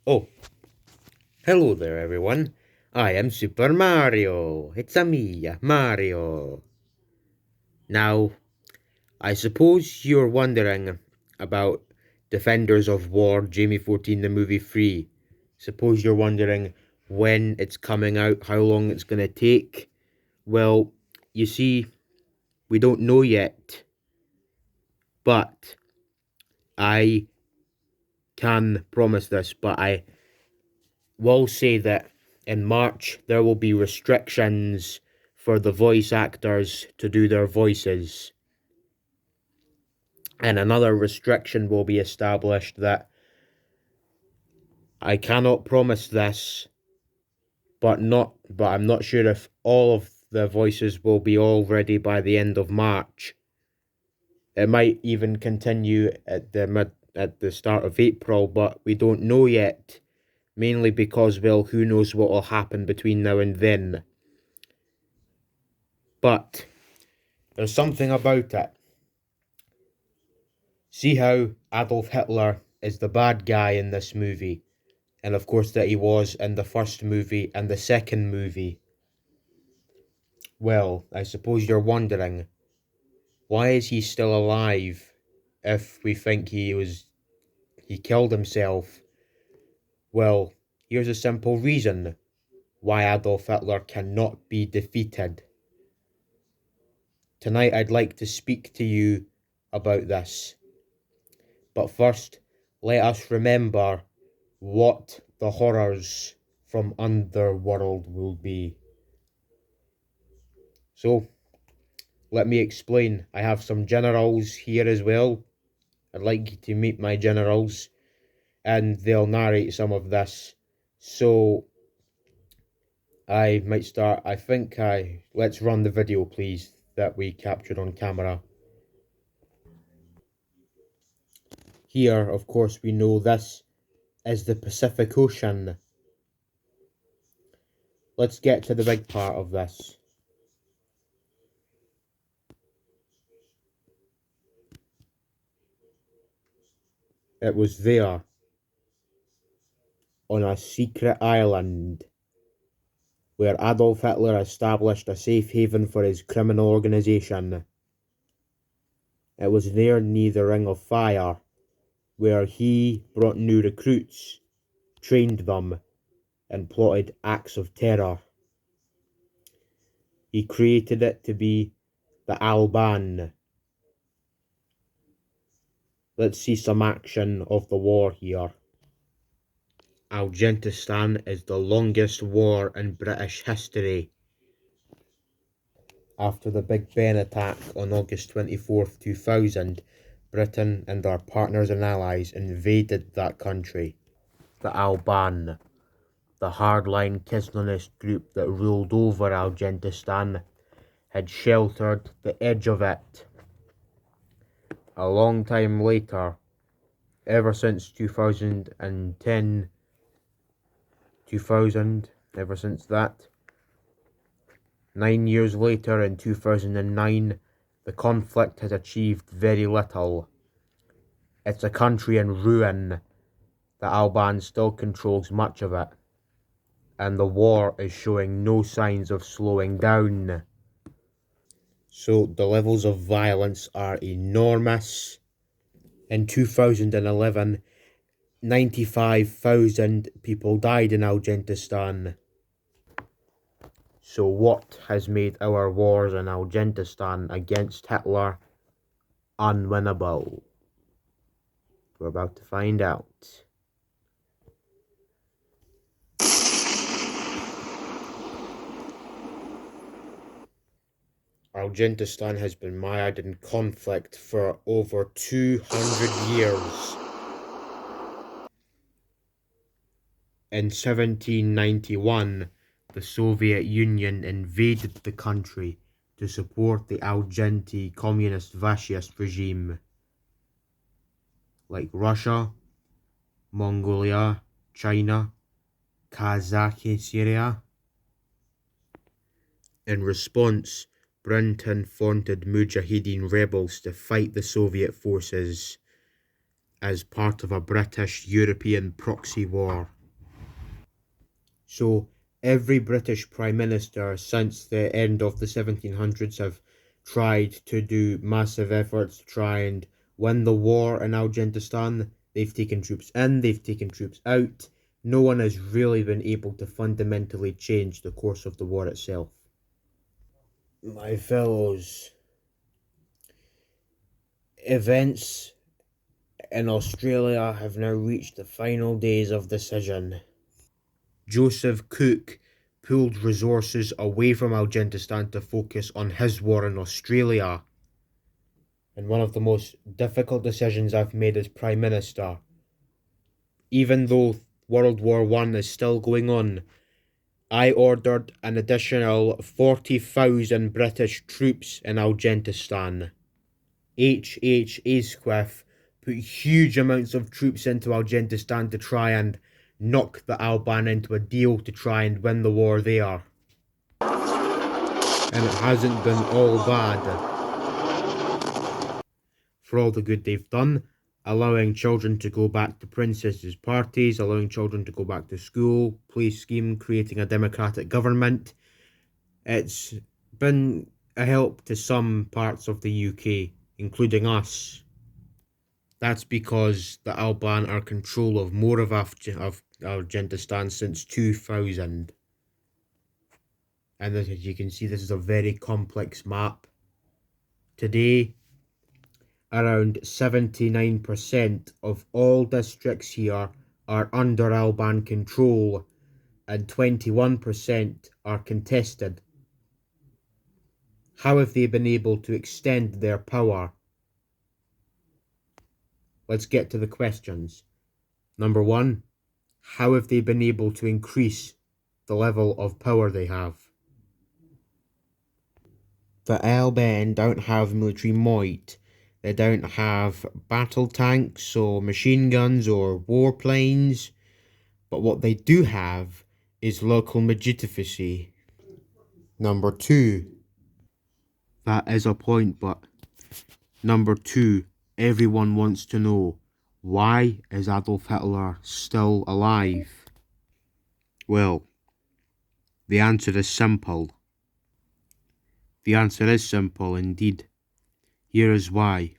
Oh, hello there, everyone. I am Super Mario. It's a me, Mario. Now, I suppose you're wondering about Defenders of War, Jamie 14, the movie 3. Suppose you're wondering when it's coming out, how long it's going to take. Well, you see, we don't know yet, but I can promise this, but I will say that in March there will be restrictions for the voice actors to do their voices. And another restriction will be established that I cannot promise this, but I'm not sure if all of the voices will be all ready by the end of March. It might even continue at the start of April, but we don't know yet. Mainly because, well, who knows what will happen between now and then. But there's something about it. See how Adolf Hitler is the bad guy in this movie, and of course that he was in the first movie and the second movie. Well, I suppose you're wondering, why is he still alive if we think he killed himself? Well, here's a simple reason why Adolf Hitler cannot be defeated. Tonight I'd like to speak to you about this. But first, let us remember what the horrors from Underworld will be. So, let me explain. I have some generals here as well. I'd like you to meet my generals, and they'll narrate some of this. So, I might start. Let's run the video, please, that we captured on camera. Here, of course, we know this is the Pacific Ocean. Let's get to the big part of this. It was there, on a secret island, where Adolf Hitler established a safe haven for his criminal organisation. It was there near the Ring of Fire, where he brought new recruits, trained them, and plotted acts of terror. He created it to be the al-bann. Let's see some action of the war here. Algentistan is the longest war in British history. After the Big Ben attack on August 24th, 2000, Britain and our partners and allies invaded that country. The al-bann, the hardline Kislanist group that ruled over Algentistan, had sheltered the edge of it. A long time later, ever since 2010, ever since that, 9 years later, in 2009, the conflict has achieved very little. It's a country in ruin. The al-bann still controls much of it, and the war is showing no signs of slowing down. So the levels of violence are enormous. In 2011, 95,000 people died in Algentistan. So what has made our wars in Algentistan against Hitler unwinnable? We're about to find out. Algentistan has been mired in conflict for over 200 years. In 1791, the Soviet Union invaded the country to support the Algenti communist fascist regime. Like Mongolia, China, Kazakhstan. In response, Britain fronted Mujahideen rebels to fight the Soviet forces. as part of a British-European proxy war. So every British Prime Minister since the end of the 1700s have tried to do massive efforts to try and win the war in Afghanistan. They've taken troops in, they've taken troops out. No one has really been able to fundamentally change the course of the war itself. My fellows, events in Australia have now reached the final days of decision. Joseph Cook pulled resources away from Afghanistan to focus on his war in Australia. And one of the most difficult decisions I've made as Prime Minister, even though World War I is still going on, I ordered an additional 40,000 British troops in Afghanistan. H.H. Asquith put huge amounts of troops into Afghanistan to try and knock the al-bann into a deal to try and win the war there. And it hasn't been all bad. For all the good they've done, allowing children to go back to princesses' parties, allowing children to go back to school, police scheme, creating a democratic government. It's been a help to some parts of the UK, including us. That's because the al-bann are control of more of Afghanistan since 2000. And as you can see, this is a very complex map. Today, around 79% of all districts here are under al-bann control and 21% are contested. How have they been able to extend their power? Let's get to the questions. Number one, how have they been able to increase the level of power they have? The al-bann don't have military might. They don't have battle tanks or machine guns or warplanes. But what they do have is local legitimacy. Number two. That is a point, but number two, everyone wants to know, why is Adolf Hitler still alive? Well, the answer is simple. The answer is simple indeed. Here is why.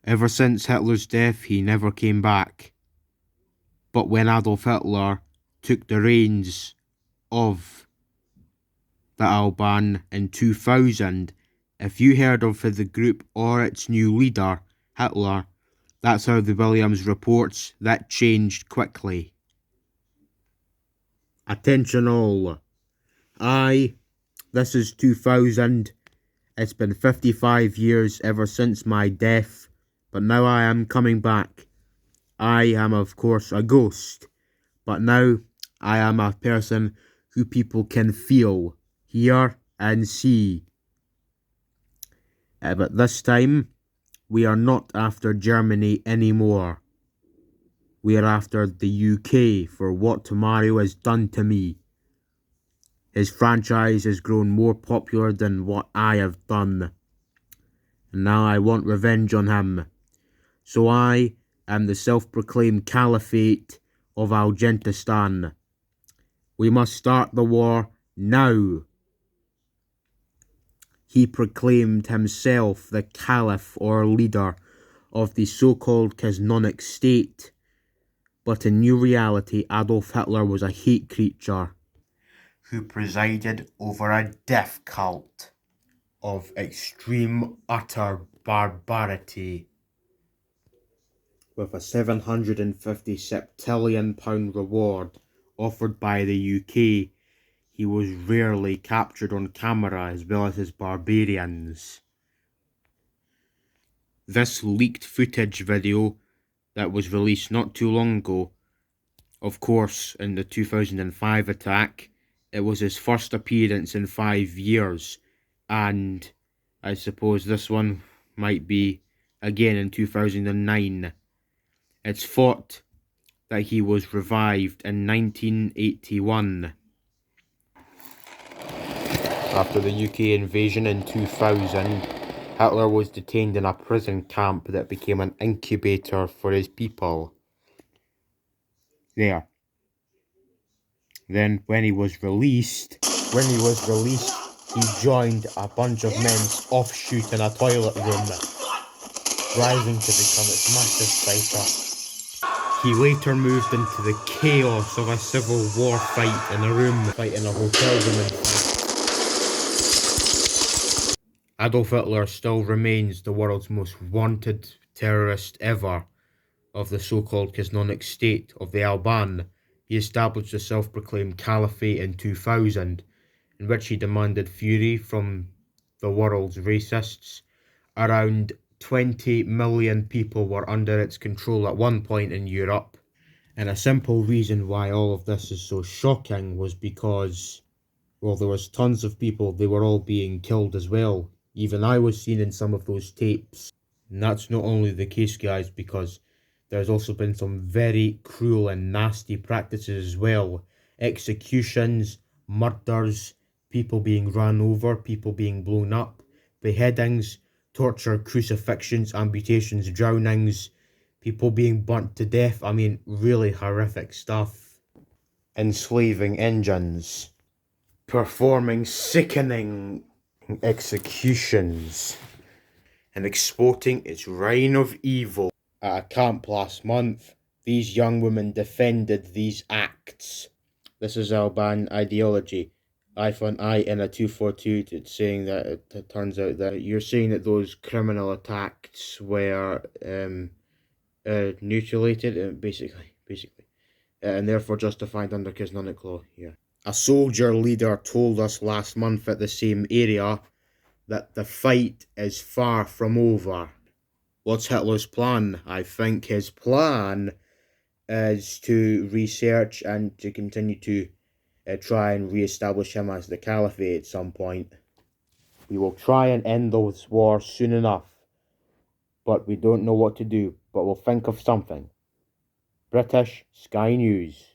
Ever since Hitler's death, he never came back. But when Adolf Hitler took the reins of the al-bann in 2000, if you heard of the group or its new leader, Hitler, that's how the Williams reports that changed quickly. Attention all. This is 2000. It's been 55 years ever since my death, but now I am coming back. I am, of course, a ghost, but now I am a person who people can feel, hear, and see. But this time, we are not after Germany anymore. We are after the UK for what Mario has done to me. His franchise has grown more popular than what I have done. And now I want revenge on him. So I am the self-proclaimed caliphate of Afghanistan. We must start the war now. He proclaimed himself the caliph or leader of the so-called canonic state. But in new reality, Adolf Hitler was a hate creature who presided over a death cult of extreme, utter barbarity. With a £750 septillion reward offered by the UK, he was rarely captured on camera as well as his barbarians. This leaked footage video that was released not too long ago, of course in the 2005 attack, it was his first appearance in 5 years, and I suppose this one might be again in 2009. It's thought that he was revived in 1981. After the UK invasion in 2000, Hitler was detained in a prison camp that became an incubator for his people. There. Then when he was released, he joined a bunch of men's offshoot in a toilet room, rising to become its massive fighter. He later moved into the chaos of a civil war fight in a room, fighting a hotel room. Adolf Hitler still remains the world's most wanted terrorist ever of the so-called canonic state of the al-bann. He established a self-proclaimed caliphate in 2000, in which he demanded fury from the world's racists. Around 20 million people were under its control at one point in Europe. And a simple reason why all of this is so shocking was because, well, there was tons of people, they were all being killed as well. Even I was seen in some of those tapes. And that's not only the case, guys, because there's also been some very cruel and nasty practices as well. Executions, murders, people being run over, people being blown up, beheadings, torture, crucifixions, amputations, drownings, people being burnt to death. I mean, really horrific stuff. Enslaving engines, performing sickening executions, and exporting its reign of evil. At a camp last month, these young women defended these acts. This is al-bann ideology. Eye for an eye in a 242. It's saying that it turns out that you're saying that those criminal attacks were mutilated, basically, and therefore justified under canonic law. Here, a soldier leader told us last month at the same area that the fight is far from over. What's Hitler's plan? I think his plan is to research and to continue to try and re-establish him as the caliphate at some point. We will try and end this war soon enough, but we don't know what to do, but we'll think of something. British Sky News.